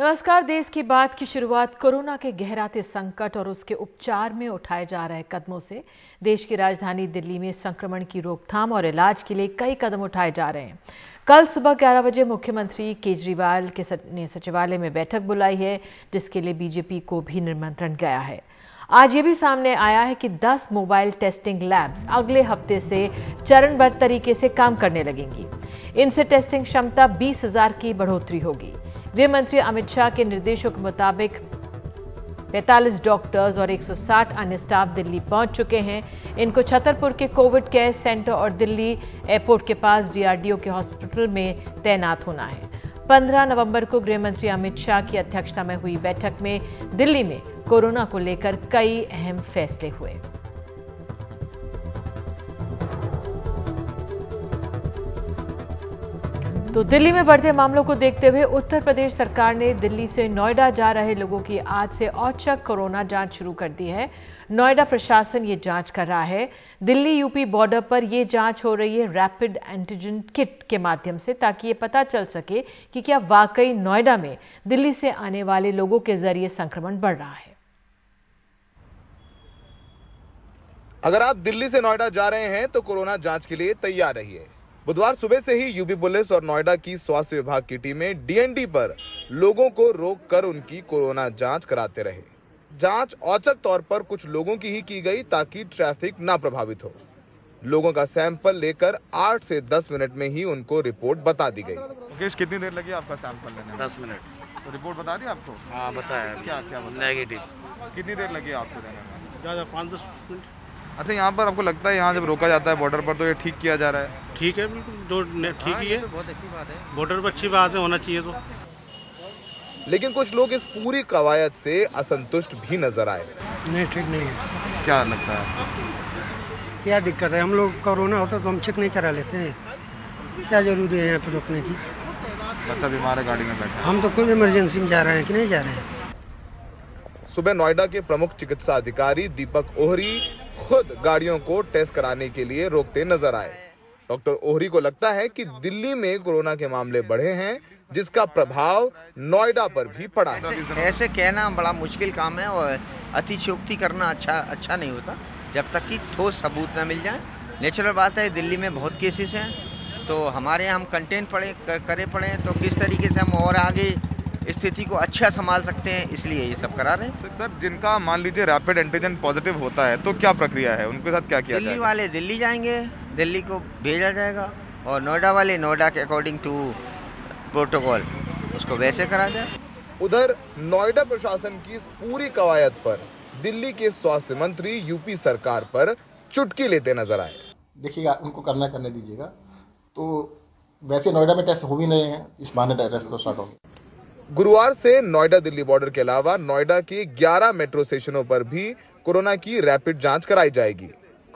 नमस्कार। देश की बात की शुरुआत कोरोना के गहराते संकट और उसके उपचार में उठाए जा रहे कदमों से। देश की राजधानी दिल्ली में संक्रमण की रोकथाम और इलाज के लिए कई कदम उठाए जा रहे हैं। कल सुबह 11 बजे मुख्यमंत्री केजरीवाल ने सचिवालय में बैठक बुलाई है, जिसके लिए बीजेपी को भी निमंत्रण गया है। आज ये भी सामने आया है कि 10 मोबाइल टेस्टिंग लैब्स अगले हफ्ते से चरणबद्ध तरीके से काम करने लगेंगी। इनसे टेस्टिंग क्षमता 20,000 की बढ़ोतरी होगी। गृह मंत्री अमित शाह के निर्देशों के मुताबिक 45 डॉक्टर्स और 160 अन्य स्टाफ दिल्ली पहुंच चुके हैं। इनको छतरपुर के कोविड केयर सेंटर और दिल्ली एयरपोर्ट के पास डीआरडीओ के हॉस्पिटल में तैनात होना है। 15 नवंबर को गृह मंत्री अमित शाह की अध्यक्षता में हुई बैठक में दिल्ली में कोरोना को लेकर कई अहम फैसले हुए। तो दिल्ली में बढ़ते मामलों को देखते हुए उत्तर प्रदेश सरकार ने दिल्ली से नोएडा जा रहे लोगों की आज से औचक कोरोना जांच शुरू कर दी है। नोएडा प्रशासन ये जांच कर रहा है। दिल्ली यूपी बॉर्डर पर ये जांच हो रही है रैपिड एंटीजन किट के माध्यम से, ताकि ये पता चल सके कि क्या वाकई नोएडा में दिल्ली से आने वाले लोगों के जरिए संक्रमण बढ़ रहा है। अगर आप दिल्ली से नोएडा जा रहे हैं तो कोरोना जांच के लिए तैयार रहिए। बुधवार सुबह से ही यूपी पुलिस और नोएडा की स्वास्थ्य विभाग की टीमें डीएनडी पर लोगों को रोककर उनकी कोरोना जांच कराते रहे। जांच औचक तौर पर कुछ लोगों की ही की गई ताकि ट्रैफिक ना प्रभावित हो। लोगों का सैंपल लेकर 8 से 10 मिनट में ही उनको रिपोर्ट बता दी गई। मुकेश, कितनी देर लगी आपका सैंपल लेने में? 10 मिनट। तो रिपोर्ट बता दी आपको? हाँ, बताया। क्या नेगेटिव। कितनी देर लगी आपको लेने में? ज़्यादा 5-10 मिनट। अच्छा, यहाँ पर आपको लगता है यहाँ जब रोका जाता है बॉर्डर पर तो ये ठीक किया जा रहा है? ठीक है, बिल्कुल जो ठीक ही है। बहुत अच्छी बात है। बॉर्डर पर अच्छी बात है, होना चाहिए। तो लेकिन कुछ लोग इस पूरी कवायद से असंतुष्ट भी नजर आए। नहीं, ठीक नहीं है। क्या लगता है? क्या दिक्कत है? हम लोग कोरोना होता तो हम चेक नहीं करा लेते हैं। क्या जरूरी है यहाँ पे रोकने की? बच्चा बीमार है, गाड़ी में बैठा। हम तो खुद इमरजेंसी में जा रहे हैं कि नहीं जा रहे हैं। सुबह नोएडा के प्रमुख चिकित्सा अधिकारी दीपक ओहरी खुद गाड़ियों को टेस्ट कराने के लिए रोकते नजर आए। डॉक्टर ओहरी को लगता है कि दिल्ली में कोरोना के मामले बढ़े हैं, जिसका प्रभाव नोएडा पर भी पड़ा है। ऐसे कहना बड़ा मुश्किल काम है और अतिशयोक्ति करना अच्छा नहीं होता जब तक कि ठोस सबूत न मिल जाए। नेचुरल बात है, दिल्ली में बहुत केसेस हैं, तो हमारे यहाँ हम कंटेन करे पड़े तो किस तरीके से हम और आगे स्थिति को अच्छा संभाल सकते हैं, इसलिए ये सब करा रहे हैं। सर, जिनका मान लीजिए रैपिड एंटीजन पॉजिटिव होता है तो क्या प्रक्रिया है, उनके साथ क्या किया जाएगा? दिल्ली वाले दिल्ली जाएंगे, दिल्ली को भेजा जाएगा, और नोएडा वाले नोएडा के अकॉर्डिंग टू प्रोटोकॉल उसको वैसे करा जाए। उधर नोएडा प्रशासन की इस पूरी कवायद पर दिल्ली के स्वास्थ्य मंत्री यूपी सरकार पर चुटकी लेते नजर आए। देखिएगा, उनको करने दीजिएगा। तो वैसे नोएडा में टेस्ट हो भी नहीं है, इस बहाने टेस्ट तो स्टार्ट हो गया। गुरुवार से नोएडा दिल्ली बॉर्डर के अलावा नोएडा के 11 मेट्रो स्टेशनों पर भी कोरोना की रैपिड जांच कराई जाएगी।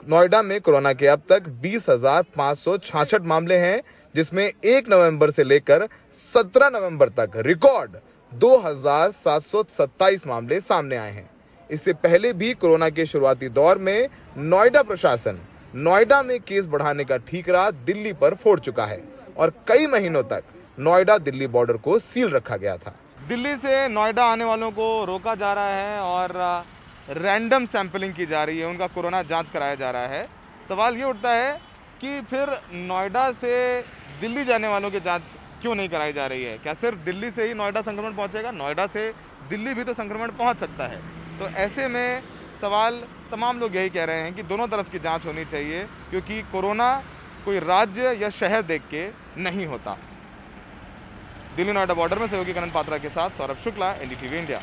नोएडा में कोरोना के अब तक 20,566 मामले हैं, जिसमें 1 नवंबर से लेकर 17 नवंबर तक रिकॉर्ड 2,727 मामले सामने आए हैं। इससे पहले भी कोरोना के शुरुआती दौर में नोएडा प्रशासन नोएडा में केस बढ़ाने का ठीकरा दिल्ली पर फोड़ चुका है और कई महीनों तक नोएडा दिल्ली बॉर्डर को सील रखा गया था। दिल्ली से नोएडा आने वालों को रोका जा रहा है और रैंडम सैंपलिंग की जा रही है, उनका कोरोना जांच कराया जा रहा है। सवाल ये उठता है कि फिर नोएडा से दिल्ली जाने वालों की जांच क्यों नहीं कराई जा रही है? क्या सिर्फ दिल्ली से ही नोएडा संक्रमण पहुंचेगा? नोएडा से दिल्ली भी तो संक्रमण पहुंच सकता है। तो ऐसे में सवाल तमाम लोग यही कह रहे हैं कि दोनों तरफ की जाँच होनी चाहिए, क्योंकि कोरोना कोई राज्य या शहर देख के नहीं होता। दिल्ली नोएडा बॉर्डर में सहयोगी कनन पात्रा के साथ सौरभ शुक्ला, एनडीटीवी इंडिया।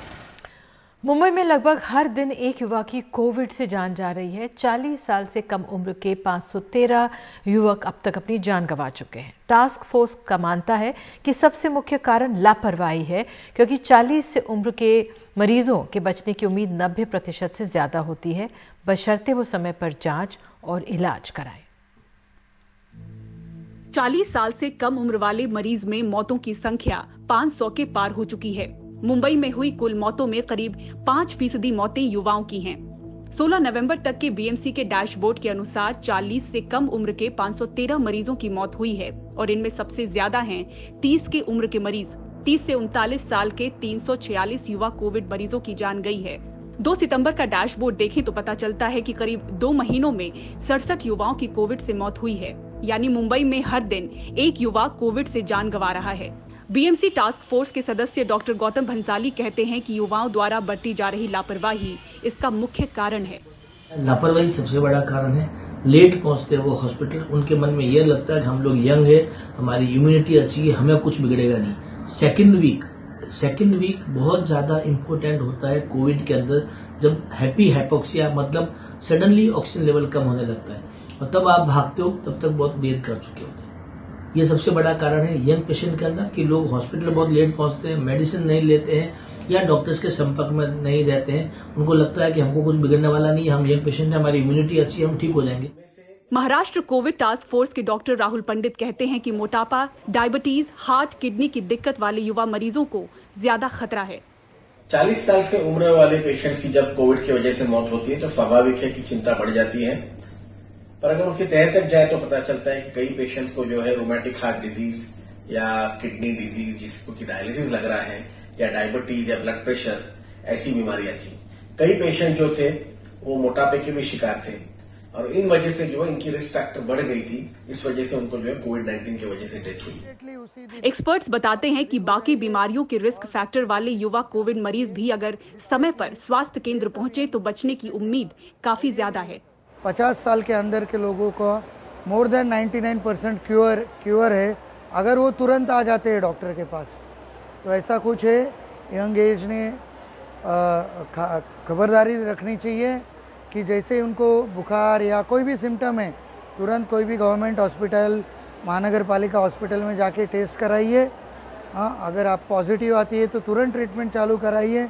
मुंबई में लगभग हर दिन एक युवा की कोविड से जान जा रही है। 40 साल से कम उम्र के 513 युवक अब तक अपनी जान गंवा चुके हैं। टास्क फोर्स का मानता है कि सबसे मुख्य कारण लापरवाही है, क्योंकि 40 से उम्र के मरीजों के बचने की उम्मीद 90% से ज्यादा होती है, बशर्ते वो समय पर जांच और इलाज कराएं। 40 साल से कम उम्र वाले मरीज में मौतों की संख्या 500 के पार हो चुकी है। मुंबई में हुई कुल मौतों में करीब 5% मौतें युवाओं की हैं। 16 नवंबर तक के बीएमसी के डैशबोर्ड के अनुसार 40 से कम उम्र के 513 मरीजों की मौत हुई है और इनमें सबसे ज्यादा हैं 30 के उम्र के मरीज। 30 से 39 साल के 346 युवा कोविड मरीजों की जान गई है। 2 सितंबर का डैशबोर्ड देखें तो पता चलता है कि करीब 2 महीनों में 67 युवाओं की कोविड से मौत हुई है। यानी मुंबई में हर दिन एक युवा कोविड से जान गंवा रहा है। बीएमसी टास्क फोर्स के सदस्य डॉक्टर गौतम भंसाली कहते हैं कि युवाओं द्वारा बरती जा रही लापरवाही इसका मुख्य कारण है। लापरवाही सबसे बड़ा कारण है। लेट पहुंचते हैं वो हॉस्पिटल, उनके मन में ये लगता है कि हम लोग यंग है, हमारी इम्यूनिटी अच्छी है, हमें कुछ बिगड़ेगा नहीं। सेकेंड वीक बहुत ज्यादा इम्पोर्टेंट होता है कोविड के अंदर, जब हैप्पी हाइपोक्सिया मतलब सडनली ऑक्सीजन लेवल कम होने लगता है और तब आप भागते हो, तब तक बहुत देर कर चुके होते हैं। ये सबसे बड़ा कारण है यंग पेशेंट के अंदर कि लोग हॉस्पिटल बहुत लेट पहुंचते हैं, मेडिसिन नहीं लेते हैं या डॉक्टर्स के संपर्क में नहीं रहते हैं। उनको लगता है कि हमको कुछ बिगड़ने वाला नहीं है, हम यंग पेशेंट है, हमारी इम्यूनिटी अच्छी है, हम ठीक हो जाएंगे। महाराष्ट्र कोविड टास्क फोर्स के डॉक्टर राहुल पंडित कहते हैं कि मोटापा, डायबिटीज, हार्ट, किडनी की दिक्कत वाले युवा मरीजों को ज्यादा खतरा है। 40 साल से उम्र वाले पेशेंट्स की जब कोविड की वजह से मौत होती है तो स्वाभाविक है कि चिंता बढ़ जाती है। पर अगर उसके तह तक जाए तो पता चलता है कि कई पेशेंट्स को जो है रोमैटिक हार्ट डिजीज या किडनी डिजीज जिसको कि डायलिसिस लग रहा है या डायबिटीज या ब्लड प्रेशर, ऐसी बीमारियां थी। कई पेशेंट जो थे वो मोटापे के भी शिकार थे और इन वजह से जो इनकी रिस्क फैक्टर बढ़ गई थी, इस वजह से उनको जो है कोविड-19 की वजह से डेथ हुई। एक्सपर्ट्स बताते हैं कि बाकी बीमारियों के रिस्क फैक्टर वाले युवा कोविड मरीज भी अगर समय पर स्वास्थ्य केंद्र पहुंचे तो बचने की उम्मीद काफी ज्यादा है। 50 साल के अंदर के लोगों को मोर देन 99% क्योर है अगर वो तुरंत आ जाते हैं डॉक्टर के पास। तो ऐसा कुछ है, यंग एज ने खबरदारी रखनी चाहिए कि जैसे उनको बुखार या कोई भी सिम्टम है, तुरंत कोई भी गवर्नमेंट हॉस्पिटल, महानगर पालिका हॉस्पिटल में जाके टेस्ट कराइए। हाँ, अगर आप पॉजिटिव आती है तो तुरंत ट्रीटमेंट चालू कराइए।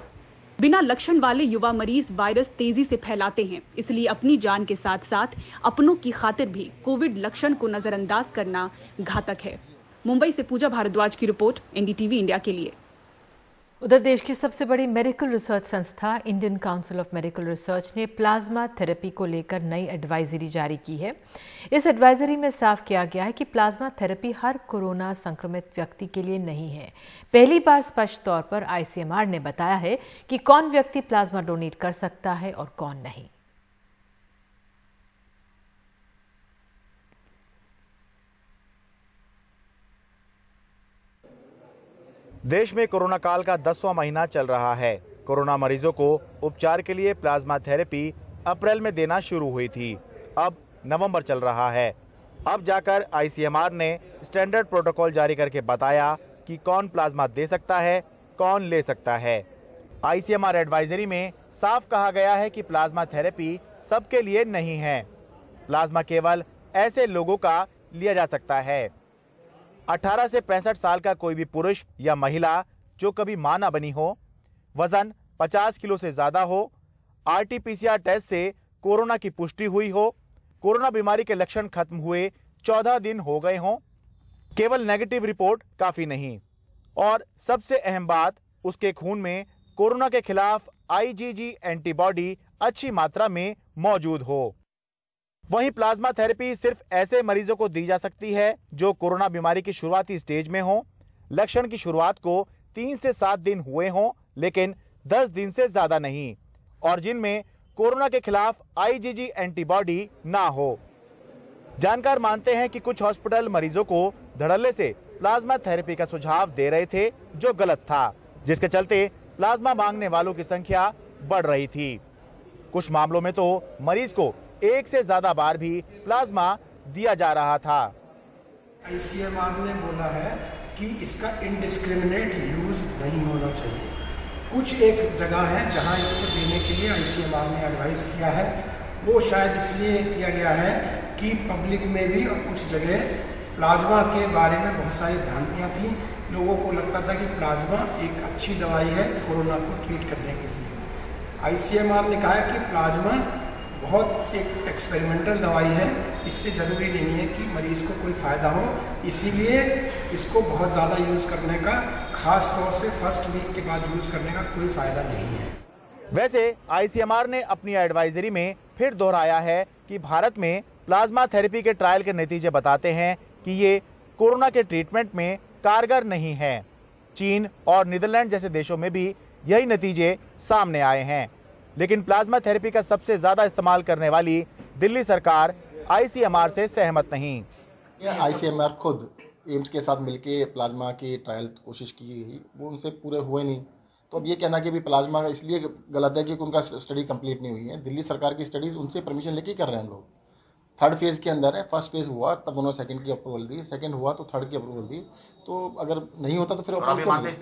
बिना लक्षण वाले युवा मरीज वायरस तेजी से फैलाते हैं, इसलिए अपनी जान के साथ साथ अपनों की खातिर भी कोविड लक्षण को नजरअंदाज करना घातक है। मुंबई से पूजा भारद्वाज की रिपोर्ट, एनडीटीवी इंडिया के लिए। उधर देश की सबसे बड़ी मेडिकल रिसर्च संस्था Indian council of medical research ने प्लाज्मा थेरेपी को लेकर नई एडवाइजरी जारी की है। इस एडवाइजरी में साफ किया गया है कि प्लाज्मा थेरेपी हर कोरोना संक्रमित व्यक्ति के लिए नहीं है। पहली बार स्पष्ट तौर पर आईसीएमआर ने बताया है कि कौन व्यक्ति प्लाज्मा डोनेट कर सकता है और कौन नहीं। देश में कोरोना काल का 10वां महीना चल रहा है। कोरोना मरीजों को उपचार के लिए प्लाज्मा थेरेपी अप्रैल में देना शुरू हुई थी। अब नवंबर चल रहा है। अब जाकर आईसीएमआर ने स्टैंडर्ड प्रोटोकॉल जारी करके बताया कि कौन प्लाज्मा दे सकता है, कौन ले सकता है। आईसीएमआर एडवाइजरी में साफ कहा गया है कि प्लाज्मा थेरेपी सबके लिए नहीं है। प्लाज्मा केवल ऐसे लोगों का लिया जा सकता है 18 से 65 साल का कोई भी पुरुष या महिला जो कभी मां ना बनी हो, वजन 50 किलो से ज्यादा हो, आरटीपीसीआर टेस्ट से कोरोना की पुष्टि हुई हो, कोरोना बीमारी के लक्षण खत्म हुए 14 दिन हो गए हों। केवल नेगेटिव रिपोर्ट काफी नहीं और सबसे अहम बात, उसके खून में कोरोना के खिलाफ आईजीजी एंटीबॉडी अच्छी मात्रा में मौजूद हो। वहीं प्लाज्मा थेरेपी सिर्फ ऐसे मरीजों को दी जा सकती है जो कोरोना बीमारी की शुरुआती स्टेज में हो, लक्षण की शुरुआत को 3 से 7 दिन हुए हों लेकिन 10 दिन से ज्यादा नहीं, और जिनमें कोरोना के खिलाफ आईजीजी एंटीबॉडी ना हो। जानकार मानते हैं कि कुछ हॉस्पिटल मरीजों को धड़ल्ले से प्लाज्मा थेरेपी का सुझाव दे रहे थे जो गलत था, जिसके चलते प्लाज्मा मांगने वालों की संख्या बढ़ रही थी। कुछ मामलों में तो मरीज को 1 से ज्यादा बार भी प्लाज्मा दिया जा रहा था। आईसीएमआर ने बोला है कि इसका इनडिस्क्रिमिनेट यूज नहीं होना चाहिए। कुछ एक जगह है जहां इसको देने के लिए आईसीएमआर ने एडवाइस किया है, वो शायद इसलिए किया गया है कि पब्लिक में भी और कुछ जगह प्लाज्मा के बारे में बहुत सारी भ्रांतियां थी। लोगों को लगता था कि प्लाज्मा एक अच्छी दवाई है कोरोना को ट्रीट करने के लिए। आईसीएमआर ने कहा है कि प्लाज्मा बहुत एक एक्सपेरिमेंटल दवाई है, इससे ज़रूरी नहीं है कि मरीज़ को कोई फ़ायदा हो, इसीलिए इसको बहुत ज़्यादा यूज़ करने का, ख़ास तौर से फर्स्ट वीक के बाद यूज़ करने का कोई फ़ायदा नहीं है। वैसे आईसीएमआर ने अपनी एडवाइजरी में फिर दोहराया है कि भारत में प्लाज्मा थेरेपी के ट्रायल के नतीजे बताते हैं कि ये कोरोना के ट्रीटमेंट में कारगर नहीं है। चीन और नीदरलैंड जैसे देशों में भी यही नतीजे सामने आए हैं। लेकिन प्लाज्मा थेरेपी का सबसे ज्यादा इस्तेमाल करने वाली दिल्ली सरकार ICMR से सहमत नहीं। ICMR खुद एम्स के साथ मिलके प्लाज्मा की ट्रायल कोशिश की गई, वो उनसे पूरे हुए नहीं। तो अब ये कहना कि भी प्लाज्मा इसलिए गलत है कि उनका स्टडी कंप्लीट नहीं हुई है। दिल्ली सरकार की स्टडीज उनसे परमिशन लेके कर रहे हैं हम लोग। 3rd फेज के अंदर है, 1st फेज हुआ तब उन्होंने 2nd की अप्रूवल दी, 2nd हुआ तो 3rd की अप्रूवल दी। तो अगर नहीं होता तो फिर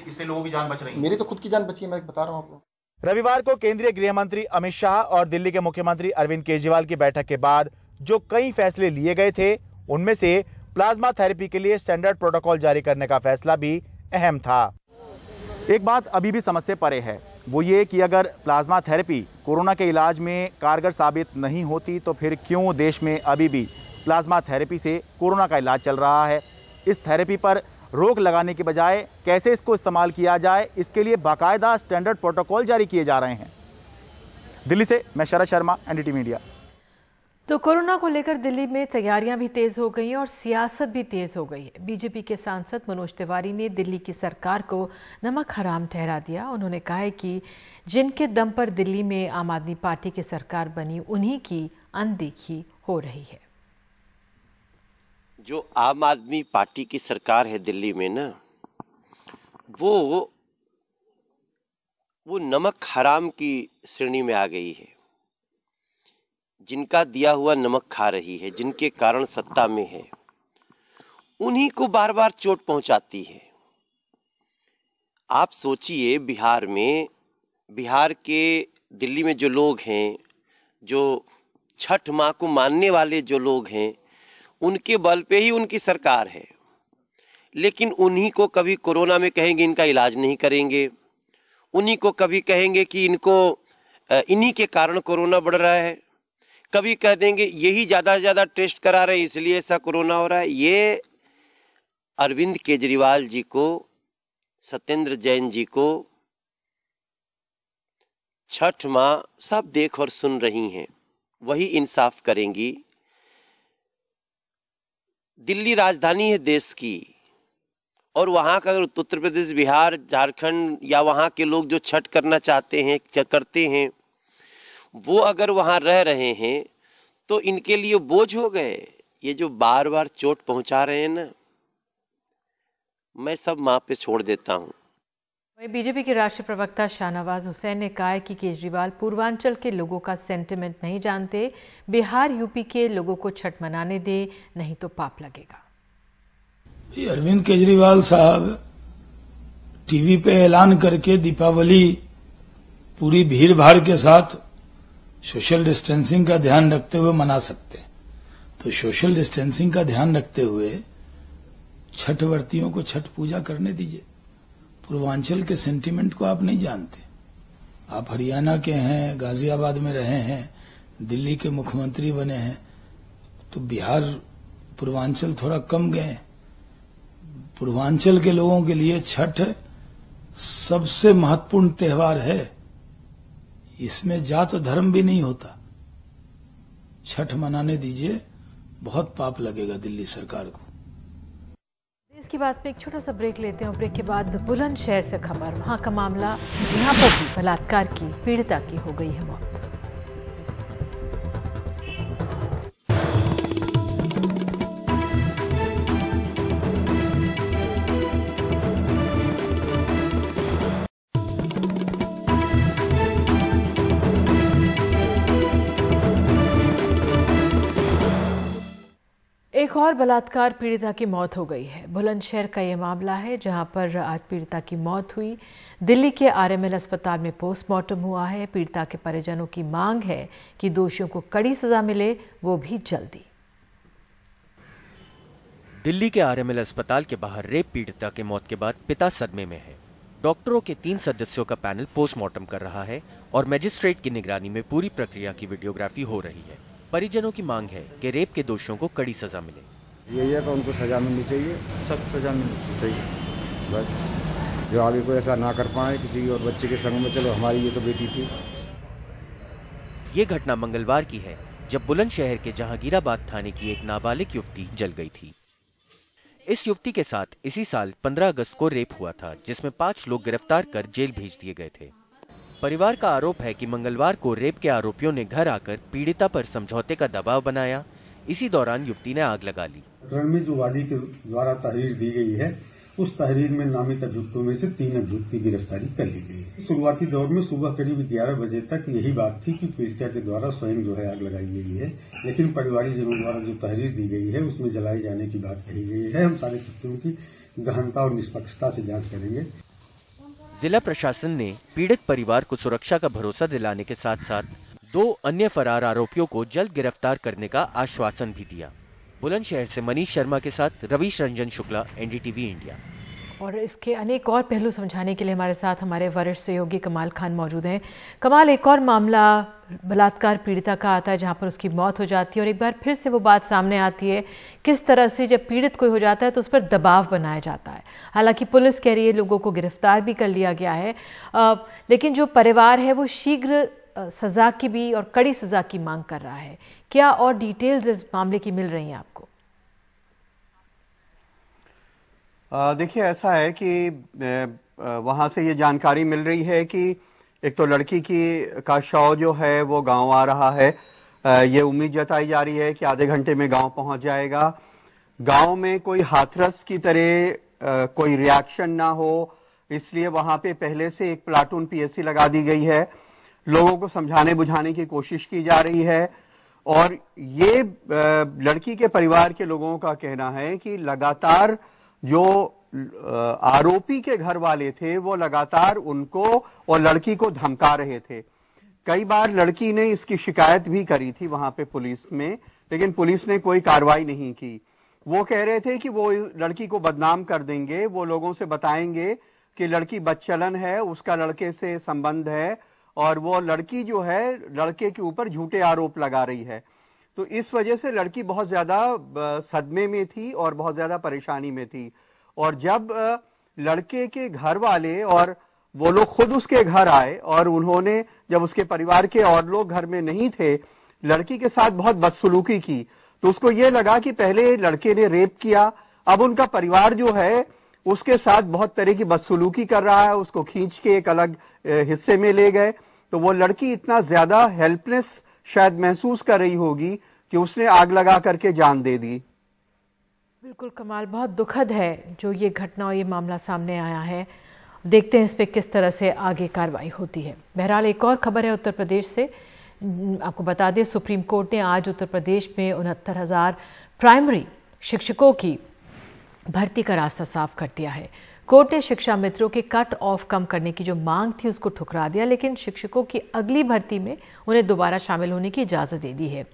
इससे लोगों की जान बच रही है। मेरी तो खुद की जान बची है, मैं बता रहा हूँ आपको। रविवार को केंद्रीय गृह मंत्री अमित शाह और दिल्ली के मुख्यमंत्री अरविंद केजरीवाल की बैठक के बाद जो कई फैसले लिए गए थे, उनमें से प्लाज्मा थेरेपी के लिए स्टैंडर्ड प्रोटोकॉल जारी करने का फैसला भी अहम था। एक बात अभी भी समझ से परे है, वो ये कि अगर प्लाज्मा थेरेपी कोरोना के इलाज में कारगर साबित नहीं होती तो फिर क्यों देश में अभी भी प्लाज्मा थेरेपी से कोरोना का इलाज चल रहा है। इस थेरेपी पर रोक लगाने के बजाय कैसे इसको इस्तेमाल किया जाए, इसके लिए बाकायदा स्टैंडर्ड प्रोटोकॉल जारी किए जा रहे हैं। दिल्ली से मैं शरद शर्मा, NDTV मीडिया। तो कोरोना को लेकर दिल्ली में तैयारियां भी तेज हो गई हैं और सियासत भी तेज हो गई है। बीजेपी के सांसद मनोज तिवारी ने दिल्ली की सरकार को नमक हराम ठहरा दिया। उन्होंने कहा है कि जिनके दम पर दिल्ली में आम आदमी पार्टी की सरकार बनी, उन्हीं की अनदेखी हो रही है। जो आम आदमी पार्टी की सरकार है दिल्ली में ना, वो नमक हराम की श्रेणी में आ गई है। जिनका दिया हुआ नमक खा रही है, जिनके कारण सत्ता में है, उन्हीं को बार बार चोट पहुंचाती है। आप सोचिए, बिहार के दिल्ली में जो लोग हैं, जो छठ माँ को मानने वाले जो लोग हैं, उनके बल पे ही उनकी सरकार है। लेकिन उन्हीं को कभी कोरोना में कहेंगे इनका इलाज नहीं करेंगे, उन्हीं को कभी कहेंगे कि इन्हीं के कारण कोरोना बढ़ रहा है, कभी कह देंगे यही ज़्यादा से ज़्यादा टेस्ट करा रहे हैं इसलिए ऐसा कोरोना हो रहा है। ये अरविंद केजरीवाल जी को, सत्येंद्र जैन जी को छठ माँ सब देख और सुन रही हैं, वही इंसाफ करेंगी। दिल्ली राजधानी है देश की, और वहाँ का अगर उत्तर प्रदेश, बिहार, झारखंड या वहाँ के लोग जो छठ करना चाहते हैं, करते हैं, वो अगर वहाँ रह रहे हैं तो इनके लिए बोझ हो गए। ये जो बार बार चोट पहुँचा रहे हैं ना, मैं सब माँ पे छोड़ देता हूँ। बीजेपी के राष्ट्रीय प्रवक्ता शाहनवाज हुसैन ने कहा है कि केजरीवाल पूर्वांचल के लोगों का सेंटिमेंट नहीं जानते। बिहार, यूपी के लोगों को छठ मनाने दे, नहीं तो पाप लगेगा। अरविंद केजरीवाल साहब टीवी पे ऐलान करके दीपावली पूरी भीड़ भाड़ के साथ सोशल डिस्टेंसिंग का ध्यान रखते हुए मना सकते हैं। तो सोशल डिस्टेंसिंग का ध्यान रखते हुए छठ व्रतियों को छठ पूजा करने दीजिए। पूर्वांचल के सेंटिमेंट को आप नहीं जानते। आप हरियाणा के हैं, गाजियाबाद में रहे हैं, दिल्ली के मुख्यमंत्री बने हैं, तो बिहार पूर्वांचल थोड़ा कम गए। पूर्वांचल के लोगों के लिए छठ सबसे महत्वपूर्ण त्योहार है। इसमें जात धर्म भी नहीं होता। छठ मनाने दीजिए, बहुत पाप लगेगा दिल्ली सरकार को। इसकी बात पे एक छोटा सा ब्रेक लेते हैं और ब्रेक के बाद बुलंदशहर से खबर। वहां का मामला, यहां पर भी बलात्कार की पीड़िता की हो गई है मौत। एक और बलात्कार पीड़िता की मौत हो गई है। बुलंदशहर का यह मामला है जहां पर आज पीड़िता की मौत हुई। दिल्ली के RML अस्पताल में पोस्टमार्टम हुआ है। पीड़िता के परिजनों की मांग है कि दोषियों को कड़ी सजा मिले, वो भी जल्दी। दिल्ली के RML अस्पताल के बाहर रेप पीड़िता की मौत के बाद पिता सदमे में है। डॉक्टरों के 3 सदस्यों का पैनल पोस्टमार्टम कर रहा है और मजिस्ट्रेट की निगरानी में पूरी प्रक्रिया की वीडियोग्राफी हो रही है। परिजनों की मांग है कि रेप के दोषियों को कड़ी सजा मिले। यही है कि उनको सजा मिलनी चाहिए, सख्त सजा मिलनी चाहिए, बस जो आगे कोई ऐसा ना कर पाए किसी और बच्चे के संग में। चलो हमारी ये तो बेटी थी। ये घटना मंगलवार की है जब बुलंदशहर के जहांगीराबाद थाने की एक नाबालिग युवती जल गई थी। इस युवती के साथ इसी साल 15 अगस्त को रेप हुआ था, जिसमें 5 लोग गिरफ्तार कर जेल भेज दिए गए थे। परिवार का आरोप है कि मंगलवार को रेप के आरोपियों ने घर आकर पीड़िता पर समझौते का दबाव बनाया। इसी दौरान युवती ने आग लगा ली। प्रकरण में जो वादी के द्वारा तहरीर दी गई है, उस तहरीर में नामित अभियुक्तों में से 3 अभियुक्त की गिरफ्तारी कर ली गई है। शुरुआती दौर में सुबह करीब 11 बजे तक यही बात थी कि पीड़िता के द्वारा स्वयं जो है आग लगाई गई है, लेकिन परिवारीजनों द्वारा जो तहरीर दी गई है उसमें जलाए जाने की बात कही गई है। हम सारे तथ्यों की गहनता और निष्पक्षता से जांच करेंगे। जिला प्रशासन ने पीड़ित परिवार को सुरक्षा का भरोसा दिलाने के साथ साथ 2 अन्य फरार आरोपियों को जल्द गिरफ्तार करने का आश्वासन भी दिया। बुलंदशहर से मनीष शर्मा के साथ रवीश रंजन शुक्ला, एनडीटीवी इंडिया। और इसके अनेक और पहलू समझाने के लिए हमारे साथ हमारे वरिष्ठ सहयोगी कमाल खान मौजूद हैं। कमाल, एक और मामला बलात्कार पीड़िता का आता है जहां पर उसकी मौत हो जाती है और एक बार फिर से वो बात सामने आती है किस तरह से जब पीड़ित कोई हो जाता है तो उस पर दबाव बनाया जाता है। हालांकि पुलिस कह रही है लोगों को गिरफ्तार भी कर लिया गया है, लेकिन जो परिवार है वो शीघ्र सजा की भी और कड़ी सजा की मांग कर रहा है। क्या और डिटेल्स इस मामले की मिल रही हैं आपको? देखिए, ऐसा है कि वहाँ से ये जानकारी मिल रही है कि एक तो लड़की का शव जो है वो गांव आ रहा है। ये उम्मीद जताई जा रही है कि आधे घंटे में गांव पहुंच जाएगा। गांव में कोई हाथरस की तरह कोई रिएक्शन ना हो, इसलिए वहाँ पे पहले से एक प्लाटून पीएससी लगा दी गई है। लोगों को समझाने बुझाने की कोशिश की जा रही है और ये लड़की के परिवार के लोगों का कहना है कि लगातार जो आरोपी के घर वाले थे वो लगातार उनको और लड़की को धमका रहे थे। कई बार लड़की ने इसकी शिकायत भी करी थी वहां पे पुलिस में, लेकिन पुलिस ने कोई कार्रवाई नहीं की। वो कह रहे थे कि वो लड़की को बदनाम कर देंगे, वो लोगों से बताएंगे कि लड़की बदचलन है, उसका लड़के से संबंध है और वो लड़की जो है लड़के के ऊपर झूठे आरोप लगा रही है। तो इस वजह से लड़की बहुत ज्यादा सदमे में थी और बहुत ज्यादा परेशानी में थी। और जब लड़के के घर वाले और वो लोग खुद उसके घर आए और उन्होंने जब उसके परिवार के और लोग घर में नहीं थे, लड़की के साथ बहुत बदसलूकी की, तो उसको ये लगा कि पहले लड़के ने रेप किया, अब उनका परिवार जो है उसके साथ बहुत तरह की बदसलूकी कर रहा है, उसको खींच के एक अलग हिस्से में ले गए। तो वो लड़की इतना ज्यादा हेल्पलेस शायद महसूस कर रही होगी कि उसने आग लगा करके जान दे दी। बिल्कुल कमाल, बहुत दुखद है जो ये घटना और ये मामला सामने आया है। देखते हैं इस पे किस तरह से आगे कार्रवाई होती है। बहरहाल एक और खबर है उत्तर प्रदेश से। आपको बता दें, सुप्रीम कोर्ट ने आज उत्तर प्रदेश में 69,000 प्राइमरी शिक्षकों की भर्ती का रास्ता साफ कर दिया है। कोर्ट ने शिक्षा मित्रों के कट ऑफ कम करने की जो मांग थी उसको ठुकरा दिया, लेकिन शिक्षकों की अगली भर्ती में उन्हें दोबारा शामिल होने की इजाजत दे दी है।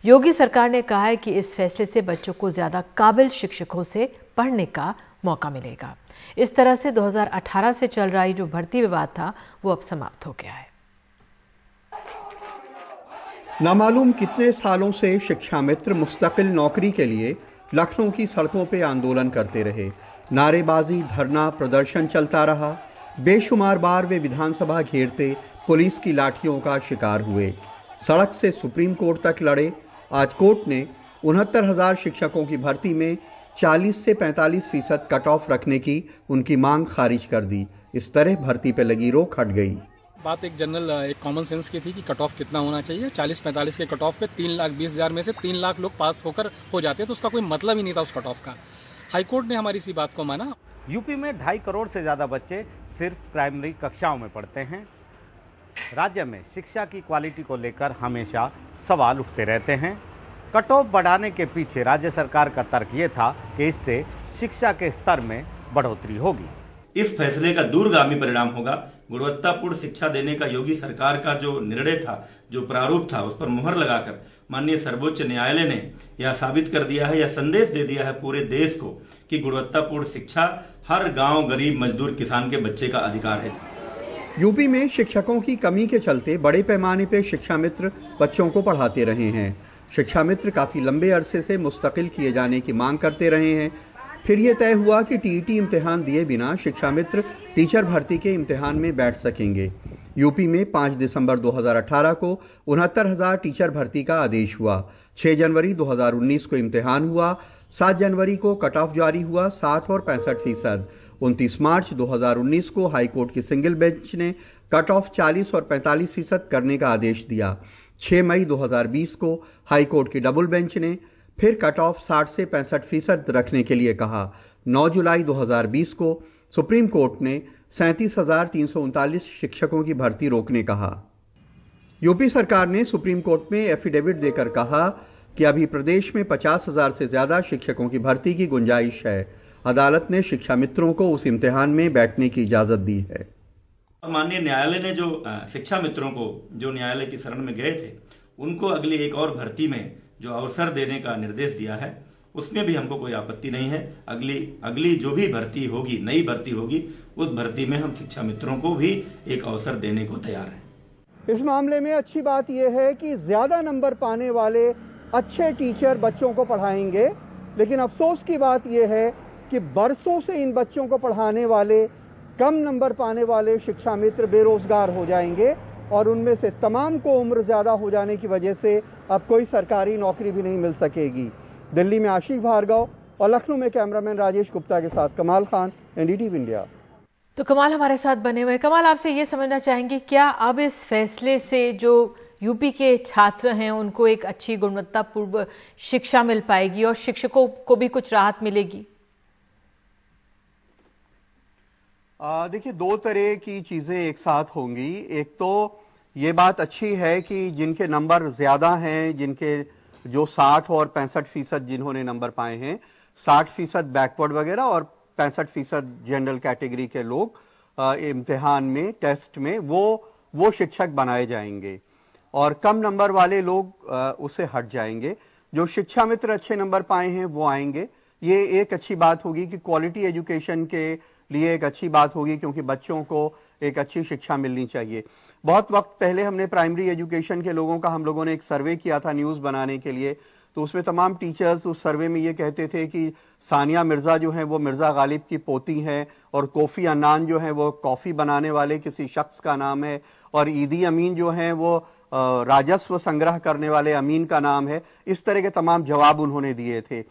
योगी सरकार ने कहा है कि इस फैसले से बच्चों को ज्यादा काबिल शिक्षकों से पढ़ने का मौका मिलेगा। इस तरह से 2018 से चल रहा जो भर्ती विवाद था वो अब समाप्त हो गया है। नामालूम कितने सालों से शिक्षा मित्र मुस्तकिल नौकरी के लिए लखनऊ की सड़कों पे आंदोलन करते रहे। नारेबाजी, धरना, प्रदर्शन चलता रहा। बेशुमार बार वे विधानसभा घेरते पुलिस की लाठियों का शिकार हुए। सड़क से सुप्रीम कोर्ट तक लड़े। आज कोर्ट ने 69,000 शिक्षकों की भर्ती में 40 से 45% कट ऑफ रखने की उनकी मांग खारिज कर दी। इस तरह भर्ती पे लगी रोक हट गई। बात एक जनरल एक कॉमन सेंस की थी कि कट ऑफ कितना होना चाहिए। 40-45 के कट ऑफ पे 3,20,000 में से 3 लाख लोग पास होकर हो जाते, तो उसका कोई मतलब ही नहीं था उस कट ऑफ का। हाईकोर्ट ने हमारी इसी बात को माना। यूपी में 2.5 करोड़ से ज्यादा बच्चे सिर्फ प्राइमरी कक्षाओं में पढ़ते हैं। राज्य में शिक्षा की क्वालिटी को लेकर हमेशा सवाल उठते रहते हैं। कट ऑफ बढ़ाने के पीछे राज्य सरकार का तर्क ये था कि इससे शिक्षा के स्तर में बढ़ोतरी होगी। इस फैसले का दूरगामी परिणाम होगा। गुणवत्तापूर्ण शिक्षा देने का योगी सरकार का जो निर्णय था, जो प्रारूप था, उस पर मुहर लगाकर माननीय सर्वोच्च न्यायालय ने यह साबित कर दिया है, यह संदेश दे दिया है पूरे देश को कि गुणवत्तापूर्ण शिक्षा हर गांव, गरीब, मजदूर, किसान के बच्चे का अधिकार है। यूपी में शिक्षकों की कमी के चलते बड़े पैमाने पर शिक्षा मित्र बच्चों को पढ़ाते रहे हैं। शिक्षा मित्र काफी लंबे अरसे से मुस्तकिल किए जाने की मांग करते रहे हैं। फिर यह तय हुआ कि टीईटी इम्तिहान दिए बिना शिक्षा मित्र टीचर भर्ती के इम्तिहान में बैठ सकेंगे। यूपी में 5 दिसंबर 2018 को 69,000 टीचर भर्ती का आदेश हुआ। 6 जनवरी 2019 को इम्तिहान हुआ। 7 जनवरी को कट ऑफ जारी हुआ 60 और 65%। 29 मार्च 2019 को हाईकोर्ट की सिंगल बेंच ने कट ऑफ 40 और 45% करने का आदेश दिया। 6 मई 2020 को हाईकोर्ट की डबल बेंच ने फिर कट ऑफ 60 से 65% रखने के लिए कहा। 9 जुलाई 2020 को सुप्रीम कोर्ट ने 37,339 शिक्षकों की भर्ती रोकने कहा। यूपी सरकार ने सुप्रीम कोर्ट में एफिडेविट देकर कहा कि अभी प्रदेश में 50,000 से ज्यादा शिक्षकों की भर्ती की गुंजाइश है। अदालत ने शिक्षा मित्रों को उस इम्तिहान में बैठने की इजाजत दी है। माननीय न्यायालय ने जो शिक्षा मित्रों को जो न्यायालय की शरण में गए थे उनको अगली एक और भर्ती में जो अवसर देने का निर्देश दिया है उसमें भी हमको कोई आपत्ति नहीं है। अगली जो भी भर्ती होगी, नई भर्ती होगी, उस भर्ती में हम शिक्षा मित्रों को भी एक अवसर देने को तैयार हैं। इस मामले में अच्छी बात यह है कि ज्यादा नंबर पाने वाले अच्छे टीचर बच्चों को पढ़ाएंगे, लेकिन अफसोस की बात यह है कि बरसों से इन बच्चों को पढ़ाने वाले कम नंबर पाने वाले शिक्षा मित्र बेरोजगार हो जाएंगे और उनमें से तमाम को उम्र ज्यादा हो जाने की वजह से अब कोई सरकारी नौकरी भी नहीं मिल सकेगी। दिल्ली में आशीष भार्गव और लखनऊ में कैमरामैन राजेश गुप्ता के साथ कमाल खान, एनडीटीवी इंडिया। तो कमाल हमारे साथ बने हुए हैं। कमाल, आपसे ये समझना चाहेंगे क्या अब इस फैसले से जो यूपी के छात्र हैं उनको एक अच्छी गुणवत्तापूर्ण शिक्षा मिल पाएगी और शिक्षकों को भी कुछ राहत मिलेगी? देखिए, दो तरह की चीजें एक साथ होंगी। एक तो ये बात अच्छी है कि जिनके नंबर ज्यादा हैं, जिनके जो 60 और 65% जिन्होंने नंबर पाए हैं, 60% बैकवर्ड वगैरह और 65% जनरल कैटेगरी के लोग इम्तिहान में, टेस्ट में वो शिक्षक बनाए जाएंगे और कम नंबर वाले लोग उससे हट जाएंगे। जो शिक्षा मित्र अच्छे नंबर पाए हैं वो आएंगे। ये एक अच्छी बात होगी कि क्वालिटी एजुकेशन के लिए एक अच्छी बात होगी, क्योंकि बच्चों को एक अच्छी शिक्षा मिलनी चाहिए। बहुत वक्त पहले हमने प्राइमरी एजुकेशन के लोगों का हम लोगों ने एक सर्वे किया था न्यूज़ बनाने के लिए, तो उसमें तमाम टीचर्स उस सर्वे में ये कहते थे कि सानिया मिर्ज़ा जो हैं वो मिर्ज़ा गालिब की पोती हैं और कोफ़ी अन्नान जो हैं वो कॉफ़ी बनाने वाले किसी शख्स का नाम है और ईदी अमीन जो हैं वो राजस्व संग्रह करने वाले अमीन का नाम है। इस तरह के तमाम जवाब उन्होंने दिए थे।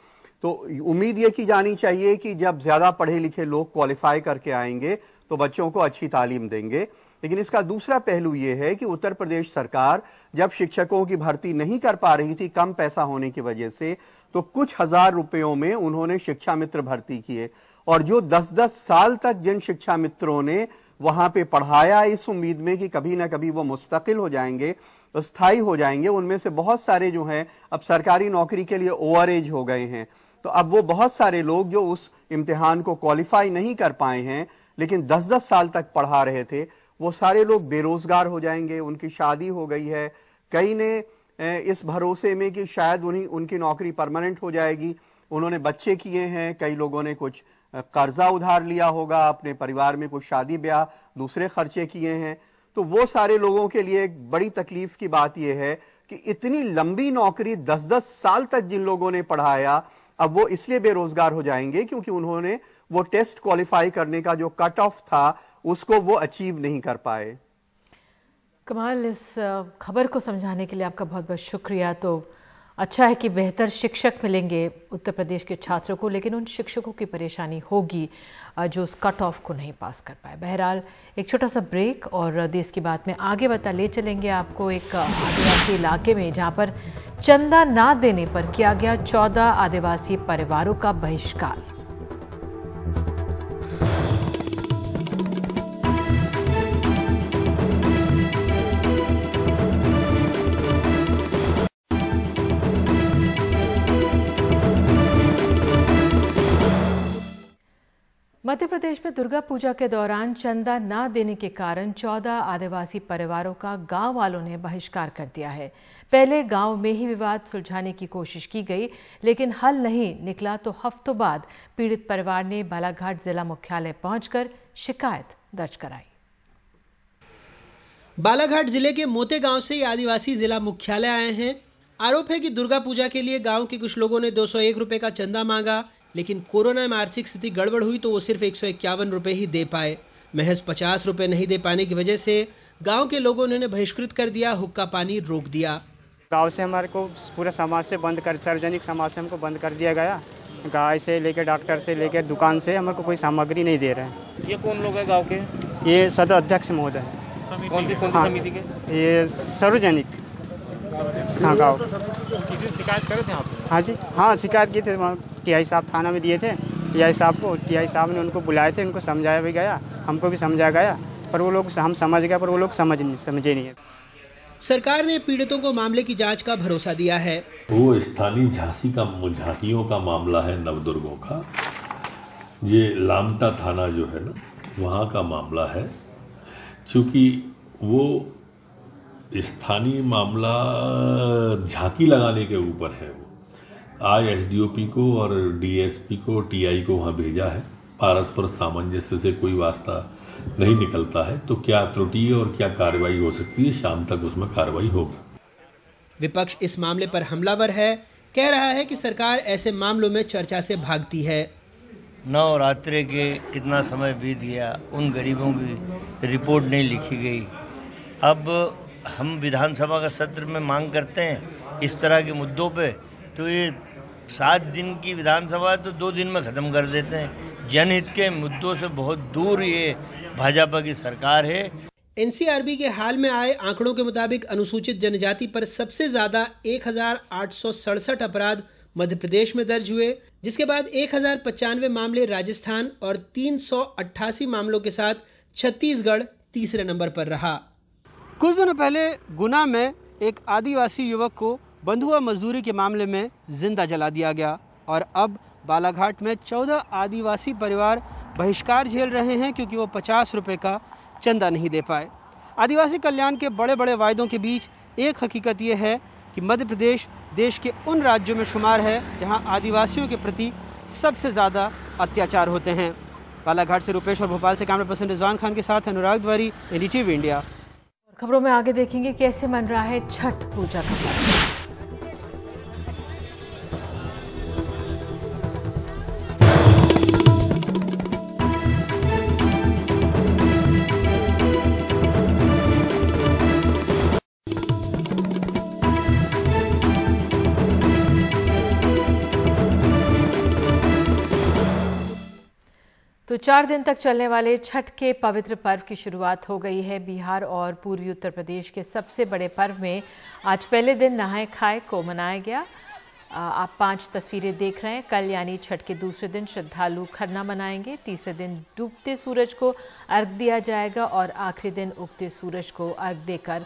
तो उम्मीद ये की जानी चाहिए कि जब ज़्यादा पढ़े लिखे लोग क्वालिफाई करके आएंगे तो बच्चों को अच्छी तालीम देंगे। लेकिन इसका दूसरा पहलू ये है कि उत्तर प्रदेश सरकार जब शिक्षकों की भर्ती नहीं कर पा रही थी कम पैसा होने की वजह से, तो कुछ हजार रुपयों में उन्होंने शिक्षा मित्र भर्ती किए और जो 10-10 साल तक जिन शिक्षा मित्रों ने वहां पे पढ़ाया इस उम्मीद में कि कभी ना कभी वो मुस्तकिल हो जाएंगे, स्थायी हो जाएंगे, उनमें से बहुत सारे जो हैं अब सरकारी नौकरी के लिए ओवर एज हो गए हैं। तो अब वो बहुत सारे लोग जो उस इम्तिहान को क्वालिफाई नहीं कर पाए हैं लेकिन 10-10 साल तक पढ़ा रहे थे, वो सारे लोग बेरोजगार हो जाएंगे। उनकी शादी हो गई है, कई ने इस भरोसे में कि शायद उनकी नौकरी परमानेंट हो जाएगी, उन्होंने बच्चे किए हैं, कई लोगों ने कुछ कर्जा उधार लिया होगा, अपने परिवार में कुछ शादी ब्याह दूसरे खर्चे किए हैं। तो वो सारे लोगों के लिए एक बड़ी तकलीफ की बात यह है कि इतनी लंबी नौकरी 10-10 साल तक जिन लोगों ने पढ़ाया, अब वो इसलिए बेरोजगार हो जाएंगे क्योंकि उन्होंने वो टेस्ट क्वालिफाई करने का जो कट ऑफ था उसको वो अचीव नहीं कर पाए। कमाल, इस खबर को समझाने के लिए आपका बहुत बहुत शुक्रिया। तो अच्छा है कि बेहतर शिक्षक मिलेंगे उत्तर प्रदेश के छात्रों को, लेकिन उन शिक्षकों की परेशानी होगी जो उस कट ऑफ को नहीं पास कर पाए। बहरहाल एक छोटा सा ब्रेक और देश की बात में आगे ले चलेंगे आपको एक आदिवासी इलाके में जहां पर चंदा ना देने पर किया गया 14 आदिवासी परिवारों का बहिष्कार। मध्य प्रदेश में दुर्गा पूजा के दौरान चंदा ना देने के कारण 14 आदिवासी परिवारों का गांव वालों ने बहिष्कार कर दिया है। पहले गांव में ही विवाद सुलझाने की कोशिश की गई, लेकिन हल नहीं निकला तो हफ्तों बाद पीड़ित परिवार ने बालाघाट जिला मुख्यालय पहुंचकर शिकायत दर्ज कराई। बालाघाट जिले के मोते गांव से आदिवासी जिला मुख्यालय आए हैं। आरोप है कि दुर्गा पूजा के लिए गांव के कुछ लोगों ने 201 रुपए का चंदा मांगा, लेकिन कोरोना में आर्थिक स्थिति गड़बड़ हुई तो वो सिर्फ 151 रुपए ही दे पाए। महज 50 रुपए नहीं दे पाने की वजह से गांव के लोगों ने बहिष्कृत कर दिया, हुक्का पानी रोक दिया। गांव से हमारे को पूरे समाज से बंद कर, सार्वजनिक समाज से हमको बंद कर दिया गया गाय से लेकर डॉक्टर से लेकर दुकान से हमारे को कोई सामग्री नहीं दे रहे हैं। ये कौन लोग हैं गांव के? ये सदर अध्यक्ष महोदय है। कौन सी समिति के? ये सार्वजनिक। हाँ गाँव। किसी से शिकायत करे थे आप? हाँ जी, हाँ शिकायत की थे, टीआई साहब थाना में दिए थे टीआई साहब को। टीआई साहब ने उनको बुलाए थे, उनको समझाया भी गया, हमको भी समझाया गया, पर वो लोग हम समझ गए, पर वो लोग समझे नहीं। सरकार ने पीड़ितों को मामले की जांच का भरोसा दिया है। वो स्थानीय झांकियों का मामला है, नवदुर्गों का। ये लामटा थाना जो है ना, वहाँ का मामला है। क्योंकि वो स्थानीय मामला झांकी लगाने के ऊपर है। वो आज एसडीओपी को और डीएसपी को, टीआई को वहाँ भेजा है। पारस्पर सामंजस्य से कोई वास्ता नहीं निकलता है तो क्या त्रुटि और क्या कार्रवाई हो सकती है, शाम तक उसमें कार्रवाई होगी। विपक्ष इस मामले पर हमलावर है, कह रहा है कि सरकार ऐसे मामलों में चर्चा से भागती है। नवरात्रि के कितना समय बीत गया, उन गरीबों की रिपोर्ट नहीं लिखी गई। अब हम विधानसभा का सत्र में मांग करते हैं इस तरह के मुद्दों पे, तो ये 7 दिन की विधानसभा तो 2 दिन में ख़त्म कर देते हैं। जनहित के मुद्दों से बहुत दूर ये भाजपा की सरकार है। एनसीआरबी के हाल में आए आंकड़ों के मुताबिक अनुसूचित जनजाति पर सबसे ज्यादा 1867 अपराध मध्य प्रदेश में दर्ज हुए, जिसके बाद 1095 मामले राजस्थान और 388 मामलों के साथ छत्तीसगढ़ तीसरे नंबर पर रहा। कुछ दिनों पहले गुना में एक आदिवासी युवक को बंधुआ मजदूरी के मामले में जिंदा जला दिया गया और अब बालाघाट में 14 आदिवासी परिवार बहिष्कार झेल रहे हैं क्योंकि वो 50 रुपए का चंदा नहीं दे पाए। आदिवासी कल्याण के बड़े बड़े वायदों के बीच एक हकीकत ये है कि मध्य प्रदेश देश के उन राज्यों में शुमार है जहां आदिवासियों के प्रति सबसे ज़्यादा अत्याचार होते हैं। बालाघाट से रुपेश और भोपाल से कैमरा पर्सन रिजवान खान के साथ अनुराग द्वारी, एनडीटीवी इंडिया। खबरों में आगे देखेंगे कैसे मन रहा है छठ पूजा का पर्व। तो 4 दिन तक चलने वाले छठ के पवित्र पर्व की शुरुआत हो गई है। बिहार और पूर्वी उत्तर प्रदेश के सबसे बड़े पर्व में आज पहले दिन नहाए खाए को मनाया गया। आप 5 तस्वीरें देख रहे हैं। कल यानी छठ के दूसरे दिन श्रद्धालु खरना मनाएंगे। तीसरे दिन डूबते सूरज को अर्घ दिया जाएगा और आखिरी दिन उगते सूरज को अर्घ देकर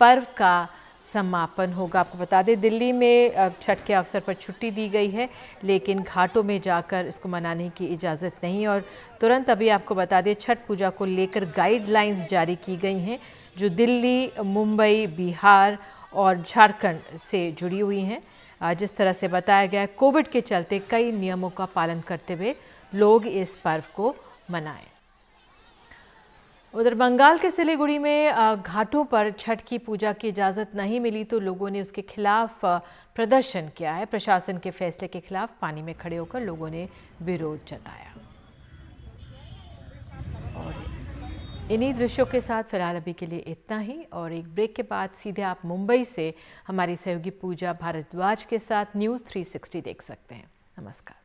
पर्व का समापन होगा। आपको बता दें दिल्ली में छठ के अवसर पर छुट्टी दी गई है, लेकिन घाटों में जाकर इसको मनाने की इजाज़त नहीं। और तुरंत अभी आपको बता दें छठ पूजा को लेकर गाइडलाइंस जारी की गई हैं जो दिल्ली, मुंबई, बिहार और झारखंड से जुड़ी हुई हैं। जिस तरह से बताया गया कोविड के चलते कई नियमों का पालन करते हुए लोग इस पर्व को मनाएं। उधर बंगाल के सिलीगुड़ी में घाटों पर छठ की पूजा की इजाज़त नहीं मिली तो लोगों ने उसके खिलाफ प्रदर्शन किया है। प्रशासन के फैसले के खिलाफ पानी में खड़े होकर लोगों ने विरोध जताया। और इन्हीं दृश्यों के साथ फिलहाल अभी के लिए इतना ही और एक ब्रेक के बाद सीधे आप मुंबई से हमारी सहयोगी पूजा भारद्वाज के साथ न्यूज़ 360 देख सकते हैं। नमस्कार।